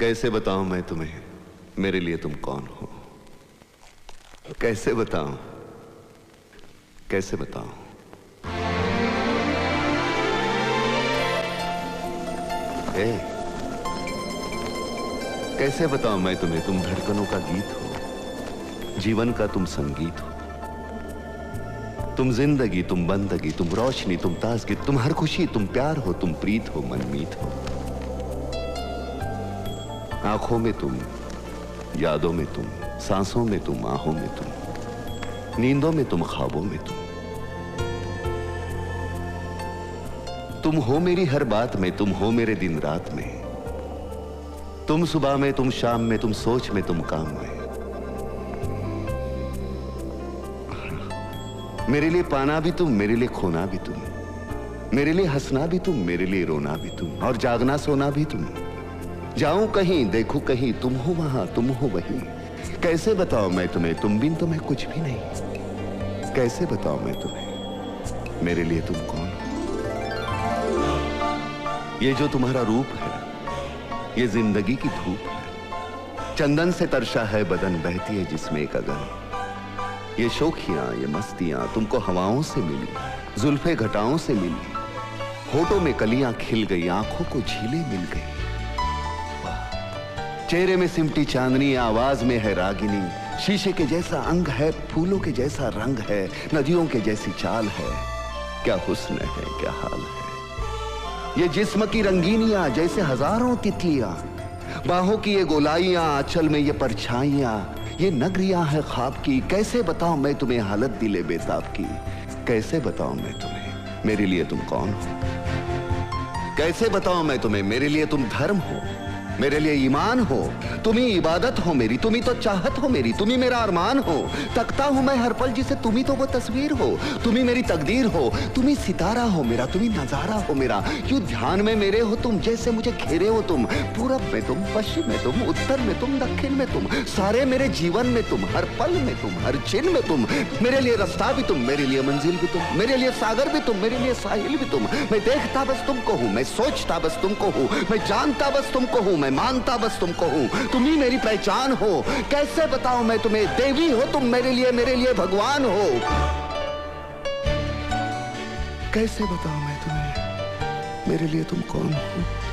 कैसे बताऊं मैं तुम्हें मेरे लिए तुम कौन हो? कैसे बताऊं, कैसे बताऊं? कैसे बताऊं मैं तुम्हें? तुम धड़कनों का गीत हो, जीवन का तुम संगीत हो, तुम जिंदगी, तुम बंदगी, तुम रोशनी, तुम ताजगी, तुम हर खुशी, तुम प्यार हो, तुम प्रीत हो, मनमीत हो। आंखों में तुम, यादों में तुम, सांसों में तुम, आहों में तुम, नींदों में तुम, ख्वाबों में तुम हो मेरी हर बात में, तुम हो मेरे दिन रात में, तुम सुबह में, तुम शाम में, तुम सोच में, तुम काम में। मेरे लिए पाना भी तुम, मेरे लिए खोना भी तुम, मेरे लिए हंसना भी तुम, मेरे लिए रोना भी तुम, और जागना सोना भी तुम। जाऊं कहीं, देखूं कहीं, तुम हो वहां, तुम हो वहीं। कैसे बताऊं मैं तुम्हें, तुम बिन तो मैं कुछ भी नहीं। कैसे बताऊं मैं तुम्हें मेरे लिए तुम कौन हो? ये जो तुम्हारा रूप है, ये जिंदगी की धूप है, चंदन से तरशा है बदन, बहती है जिसमें एक अगन। ये शोखियां, ये मस्तियां तुमको हवाओं से मिली, जुल्फे घटाओं से मिली, होठों में कलियां खिल गई, आंखों को झीलें मिल गई। चेहरे में सिमटी चांदनी, आवाज में है रागिनी, शीशे के जैसा अंग है, फूलों के जैसा रंग है, नदियों के जैसी चाल है। क्या हुस्न है, क्या हाल है। ये जिस्म की रंगीनियां जैसे हजारों तितलियां, बाहों की ये गोलाइयां, आंचल में ये परछाइयां, ये नगरियां है ख्वाब की। कैसे बताऊं मैं तुम्हें हालत दिले बेताब की? कैसे बताऊं मैं तुम्हें मेरे लिए तुम कौन हो? कैसे बताऊं मैं तुम्हें मेरे लिए तुम धर्म हो, मेरे लिए ईमान हो, तुम ही इबादत हो मेरी, तुम ही तो चाहत हो मेरी, तुम ही मेरा अरमान हो। तकता हूं मैं हर पल जिसे, तुम ही तो वो तस्वीर हो, तुम ही मेरी तकदीर हो, तुम ही सितारा हो मेरा, तुम ही नजारा हो मेरा। यूं ध्यान में मेरे हो तुम, जैसे मुझे घेरे हो तुम। पूरब में तुम, पश्चिम में तुम, उत्तर में तुम, दक्षिण में तुम, सारे मेरे जीवन में तुम, हर पल में तुम, हर चिन्ह में तुम। मेरे लिए रास्ता भी तुम, मेरे लिए मंजिल भी तुम, मेरे लिए सागर भी तुम, मेरे लिए साहिल भी तुम। मैं देखता बस तुमको हूं, मैं सोचता बस तुमको हूं, मैं जानता बस तुमको हूं, मैं मानता बस तुमको हूं। तुम ही मेरी पहचान हो। कैसे बताऊं मैं तुम्हें, देवी हो तुम मेरे लिए भगवान हो। कैसे बताऊं मैं तुम्हें मेरे लिए तुम कौन हो?